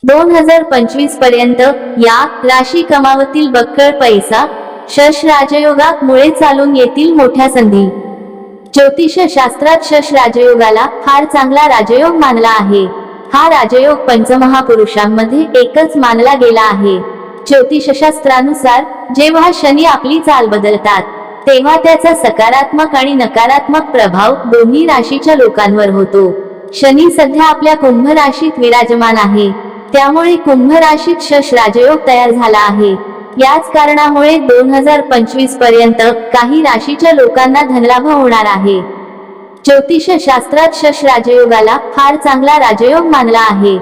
2025 पर्यंत या राशी कमावतील बक्कळ पैसा. शश राजयोगामुळे चालून येतील मोठ्या संधी. ज्योतिष शास्त्रात शश राजयोगाला फार चांगला राजयोग मानला आहे. हा राजयोग पंचमहापुरुषांमध्ये एकच मानला गेला आहे. ज्योतिषशास्त्रानुसार जेव्हा शनी आपली चाल बदलतात तेव्हा त्याचा सकारात्मक आणि नकारात्मक प्रभाव दोन्ही राशीच्या लोकांवर होतो. शनी सध्या आपल्या कुंभ राशीत विराजमान आहे, त्यामुळे कुंभ राशीत शश राजयोग तयार झाला आहे. याच कारणामुळे 2025 पर्यंत काही राशीच्या लोकांना धनलाभ होणार आहे. ज्योतिष शास्त्रात शश राजयोगाला फार चांगला राजयोग मानला आहे.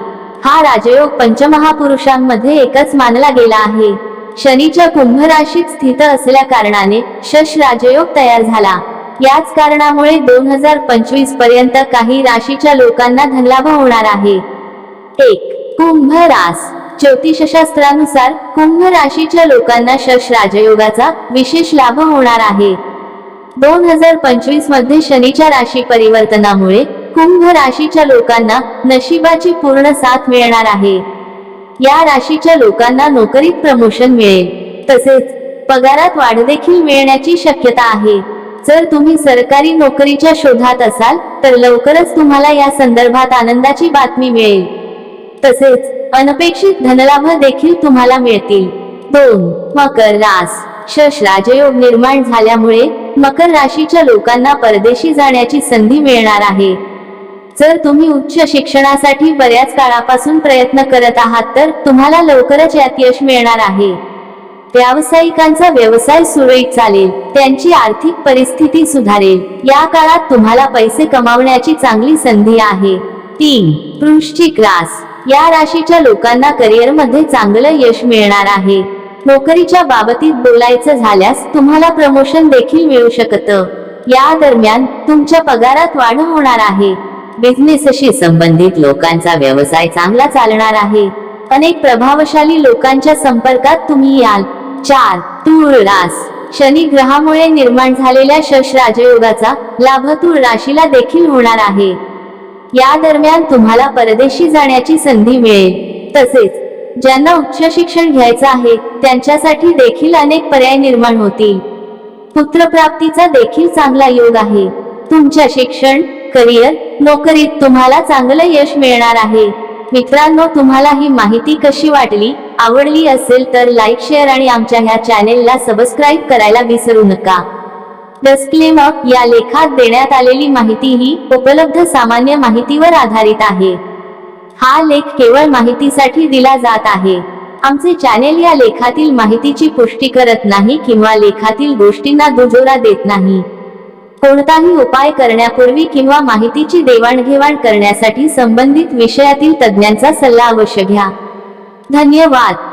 हा राजयोग पंचमहापुरुषांमध्ये एकच मानला गेला आहे. शनीच्या कुंभ राशीत स्थित असल्या कारणाने शश राजयोग तयार झाला. याच कारणामुळे 2025 पर्यंत काही राशीच्या लोकांना धनलाभ होणार आहे. 1. कुंभ रास. ज्योतिषशास्त्रानुसार कुंभ राशीच्या लोकांना शश राजयोगाचा विशेष लाभ होणार आहे. 2025 मध्ये शनीच्या राशी परिवर्तनामुळे कुंभ राशीच्या लोकांना नशिबाची पूर्ण साथ मिळणार आहे. या राशीच्या लोकांना नोकरीत प्रमोशन मिळेल, तसेच पगारात वाढ देखील मिळण्याची शक्यता आहे. जर तुम्ही सरकारी नोकरीच्या शोधात असाल तर लवकरच तुम्हाला या संदर्भात आनंदाची बातमी मिळेल. तसेच अनपेक्षित धनलाभ देखील तुम्हाला मिळतील. 2. मकर रास. शश राजयोग निर्माण झाल्यामुळे मकर राशीच्या लोकांना परदेशी जाण्याची संधी मिळणार आहे. जर तुम्ही उच्च शिक्षणासाठी बऱ्याच काळापासून प्रयत्न करत आहात तर तुम्हाला लवकरच यात यश मिळणार आहे. व्यावसायिकांचा व्यवसाय सुरळीत चालेल, त्यांची आर्थिक परिस्थिती सुधारेल. या काळात तुम्हाला पैसे कमावण्याची चांगली संधी आहे. 3. वृश्चिक रास. या राशीच्या लोकांना करिअरमध्ये चांगलं यश मिळणार आहे. नोकरीच्या बाबतीत बोलायचं झाल्यास तुम्हाला प्रमोशन देखील मिळू शकतं. या दरम्यान तुमच्या पगारात वाढ होणार आहे. बिझनेसशी संबंधित लोकांचा व्यवसाय चांगला चालणार आहे. अनेक प्रभावशाली लोकांच्या संपर्कात तुम्ही याल. 4. तूळ रास. शनी ग्रहामुळे निर्माण झालेल्या शश राजयोगाचा लाभ तूळ राशीला देखील होणार आहे. या दरम्यान तुम्हाला परदेशी जाण्याची संधी मिळेल. तसेच ज्यांना उच्च शिक्षण घ्यायचं आहे त्यांच्यासाठी देखील अनेक पर्याय निर्माण होतील. पुत्रप्राप्तीचा देखील चांगला योग आहे. तुमच्या शिक्षण, करिअर, नोकरीत तुम्हाला चांगलं यश मिळणार आहे. मित्रांनो, तुम्हाला ही माहिती कशी वाटली? आवडली असेल तर लाईक, शेअर आणि आमच्या ह्या चॅनेलला सबस्क्राईब करायला विसरू नका. डिस्क्लेमर: या लेखात देण्यात आलेली माहिती ही उपलब्ध सामान्य माहितीवर आधारित आहे. हा लेख केवळ माहितीसाठी दिला जात आहे. आमचे चॅनेल या लेखातील माहितीची पुष्टी करत नाही किंवा लेखातील गोष्टींना दुजोरा देत नाही. कोणताही उपाय करण्यापूर्वी किंवा माहितीची देवाणघेवाण करण्यासाठी संबंधित विषयातील तज्ज्ञांचा सल्ला अवश्य घ्या. धन्यवाद.